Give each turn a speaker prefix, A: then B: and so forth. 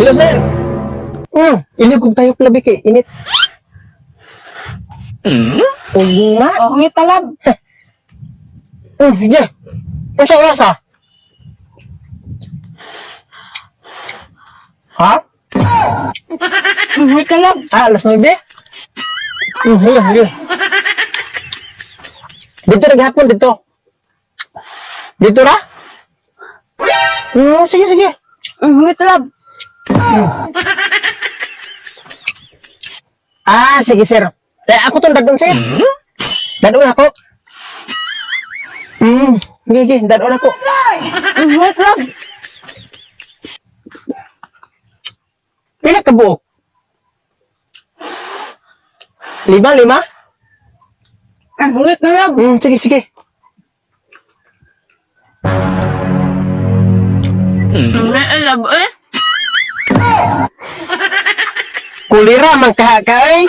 A: Hello, sir. Ilig kong tayo labi kay init. Uy na.
B: Oh, ngit talab.
A: Sige. Pasa. Ha?
B: Ngit talab.
A: Alas 9? Sige. Dito naghapon, dito. Dito ra? Sige.
B: Ngit talab.
A: Sige, sir. Ako tong dadon, sir. Dadon ako. Sige, dadon ako.
B: Ngit talab.
A: Pila ka buok? 5?
B: Ngit talab.
A: Sige.
B: Ngit talab eh.
A: Kulira, mangkaha ka eh.